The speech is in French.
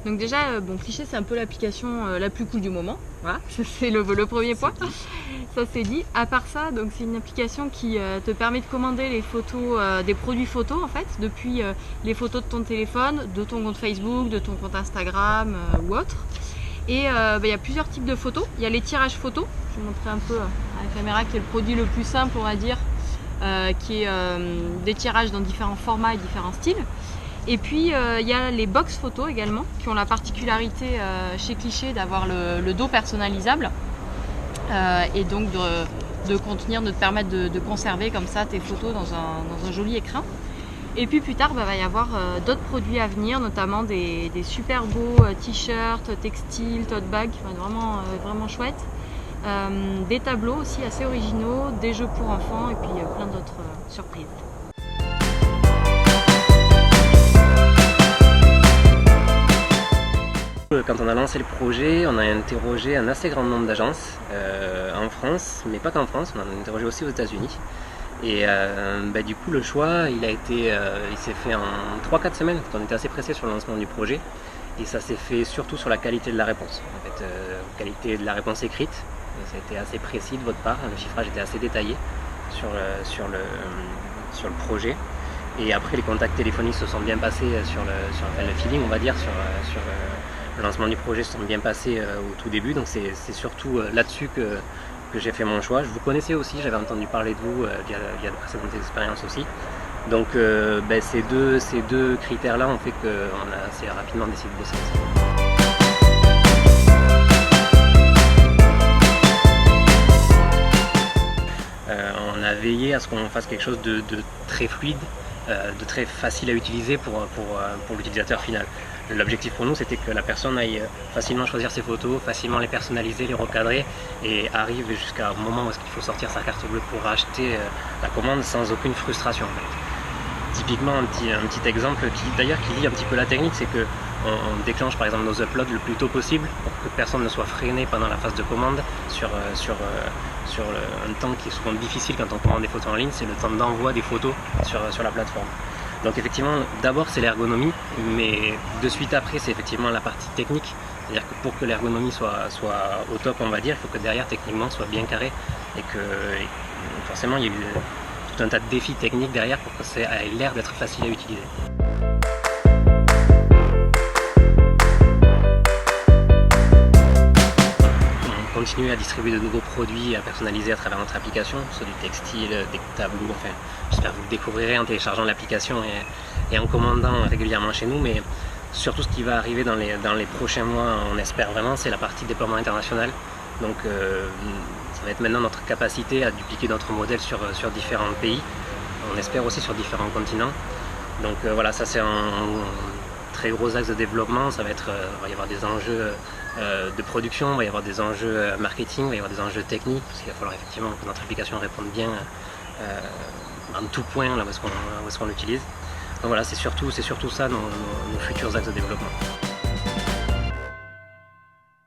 Donc déjà, bon, Cliché, c'est un peu l'application la plus cool du moment. Voilà, c'est le premier point. Ça c'est dit. À part ça, donc c'est une application qui te permet de commander les photos, des produits photos en fait, depuis les photos de ton téléphone, de ton compte Facebook, de ton compte Instagram ou autre. Et y a plusieurs types de photos. Il y a les tirages photos. Je vais vous montrer un peu à la caméra, qui est le produit le plus simple, on va dire, qui est des tirages dans différents formats et différents styles. Et puis il y a les box photos également, qui ont la particularité chez Cliché d'avoir le dos personnalisable et donc de contenir, de te permettre de conserver comme ça tes photos dans un joli écrin. Et puis plus tard, va y avoir d'autres produits à venir, notamment des super beaux t-shirts, textiles, tote bags, vraiment, vraiment chouettes. Des tableaux aussi assez originaux, des jeux pour enfants et puis plein d'autres surprises. Quand on a lancé le projet, on a interrogé un assez grand nombre d'agences en France, mais pas qu'en France, on en a interrogé aussi aux États-Unis. Et du coup, le choix, il s'est fait en 3-4 semaines. On était assez pressé sur le lancement du projet, et ça s'est fait surtout sur la qualité de la réponse. En fait, qualité de la réponse écrite, ça a été assez précis de votre part. Le chiffrage était assez détaillé sur le projet. Et après, les contacts téléphoniques se sont bien passés le feeling, on va dire, sur le lancement du projet se sont bien passés au tout début. Donc c'est surtout là-dessus que j'ai fait mon choix. Je vous connaissais aussi, j'avais entendu parler de vous via de précédentes expériences aussi. Donc ces deux critères-là ont fait qu'on a assez rapidement décidé de bosser ensemble. On a veillé à ce qu'on fasse quelque chose de très fluide, de très facile à utiliser pour l'utilisateur final. L'objectif pour nous, c'était que la personne aille facilement choisir ses photos, facilement les personnaliser, les recadrer et arrive jusqu'au moment où il faut sortir sa carte bleue pour acheter la commande sans aucune frustration. En fait. Typiquement, un petit exemple qui lie un petit peu la technique, c'est que on déclenche par exemple nos uploads le plus tôt possible pour que personne ne soit freiné pendant la phase de commande sur un temps qui est souvent difficile quand on commande des photos en ligne, c'est le temps d'envoi des photos sur la plateforme. Donc effectivement, d'abord c'est l'ergonomie, mais de suite après c'est effectivement la partie technique. C'est-à-dire que pour que l'ergonomie soit au top, on va dire, il faut que derrière techniquement soit bien carré et que forcément il y a eu tout un tas de défis techniques derrière pour que ça ait l'air d'être facile à utiliser. On continue à distribuer de nouveaux produits à personnaliser à travers notre application, soit du textile, des tableaux, enfin j'espère que vous le découvrirez en téléchargeant l'application et en commandant régulièrement chez nous, mais surtout ce qui va arriver dans les prochains mois, on espère vraiment, c'est la partie déploiement international. Donc ça va être maintenant notre capacité à dupliquer notre modèle sur différents pays, on espère aussi sur différents continents. Donc voilà, ça c'est un très gros axe de développement, ça va être, va y avoir des enjeux de production, il va y avoir des enjeux marketing, il va y avoir des enjeux techniques, parce qu'il va falloir effectivement que notre application réponde bien en tout point là où est-ce qu'on l'utilise. Donc voilà, c'est surtout ça nos futurs axes de développement.